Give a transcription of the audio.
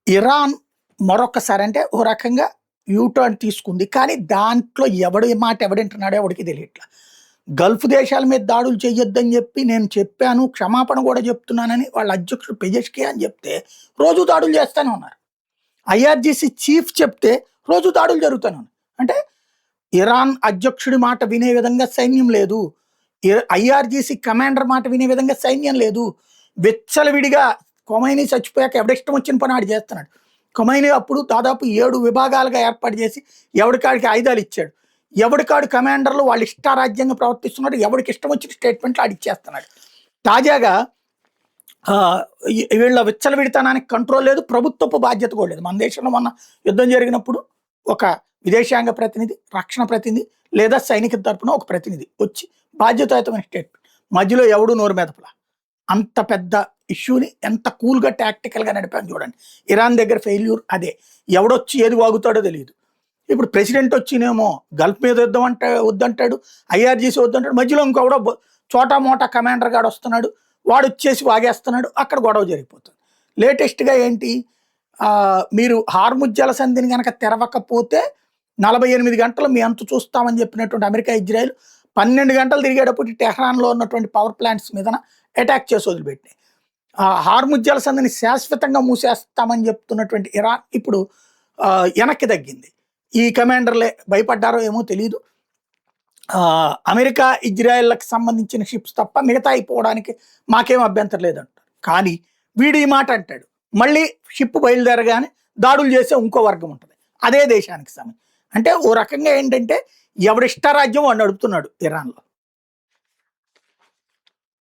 Iran మరొకసారి అంటే ఓ రకంగా యూటర్న్ తీసుకుంది. కానీ దాంట్లో ఎవడి మాట ఎవడింటున్నాడో ఎవడికి తెలియట్లా. గల్ఫ్ దేశాల మీద దాడులు చెయ్యొద్దని చెప్పి నేను చెప్పాను, క్షమాపణ కూడా చెప్తున్నానని వాళ్ళ అధ్యక్షుడు పెజెష్కియాన్ చెప్తే రోజు దాడులు చేస్తూనే ఉన్నారు. ఐఆర్జీసీ చీఫ్ చెప్తే రోజు దాడులు జరుగుతూనే ఉన్నాయి. అంటే ఇరాన్ అధ్యక్షుడి మాట వినే విధంగా సైన్యం లేదు. ఐఆర్జీసీ కమాండర్ మాట వినే విధంగా సైన్యం లేదు. విచ్చలవిడిగా ఖొమైనీ చచ్చిపోయాక ఎవడిష్టం వచ్చిన పని ఆడు చేస్తున్నాడు. ఖొమైనీ అప్పుడు దాదాపు 7 విభాగాలుగా ఏర్పాటు చేసి ఎవడికాడికి ఆయుధాలు ఇచ్చాడు. ఎవడికాడు కమాండర్లు వాళ్ళు ఇష్టారాజ్యంగా ప్రవర్తిస్తున్నాడు. ఎవడికి ఇష్టం వచ్చిన స్టేట్మెంట్లు ఆడిచ్చేస్తున్నాడు. తాజాగా వీళ్ళ విచ్చలవిడితనానికి కంట్రోల్ లేదు, ప్రభుత్వపు బాధ్యత కూడా లేదు. మన దేశంలో మొన్న యుద్ధం జరిగినప్పుడు ఒక విదేశాంగ ప్రతినిధి, రక్షణ ప్రతినిధి లేదా సైనిక తరపున ఒక ప్రతినిధి వచ్చి బాధ్యతాయుతమైన స్టేట్మెంట్, మధ్యలో ఎవడు నోరు మెదపలా. అంత పెద్ద ఇష్యూని ఎంత కూల్గా టాక్టికల్గా నడిపాను చూడండి. ఇరాన్ దగ్గర ఫెయిల్యూర్ అదే. ఎవడొచ్చి ఏది వాగుతాడో తెలియదు. ఇప్పుడు ప్రెసిడెంట్ వచ్చినేమో గల్ఫ్ మీద యుద్ధం వద్దంటాడు, ఐఆర్జీసీ వద్దంటాడు, మధ్యలో ఇంకొకడో చోటా మోటా కమాండర్ గాడు వస్తున్నాడు, వాడు వచ్చేసి వాగేస్తున్నాడు, అక్కడ గొడవ జరిగిపోతుంది. లేటెస్ట్గా ఏంటి, మీరు హార్ముజ్ జలసంధిని కనుక తెరవకపోతే 48 గంటలు మీ అంతు చూస్తామని చెప్పినటువంటి అమెరికా, ఇజ్రాయెల్ 12 గంటలు తిరిగేటప్పుడు టెహ్రాన్లో ఉన్నటువంటి పవర్ ప్లాంట్స్ మీద అటాక్ చేసి వదిలిపెట్టినాయి. హార్ముజ్ జలసంధిని శాశ్వతంగా మూసేస్తామని చెప్తున్నటువంటి ఇరాన్ ఇప్పుడు వెనక్కి తగ్గింది. ఈ కమాండర్లే భయపడ్డారో ఏమో తెలియదు. అమెరికా, ఇజ్రాయెల్కి సంబంధించిన షిప్స్ తప్ప మిగతా అయిపోవడానికి మాకేం అభ్యంతరం లేదంటారు. కానీ వీడు ఈ మాట అంటాడు, మళ్ళీ షిప్ బయలుదేరగానే దాడులు చేసే ఇంకో వర్గం ఉంటుంది, అదే దేశానికి సంబంధించి. అంటే ఓ రకంగా ఏంటంటే ఎవడిష్టారాజ్యం వాడు నడుపుతున్నాడు ఇరాన్లో.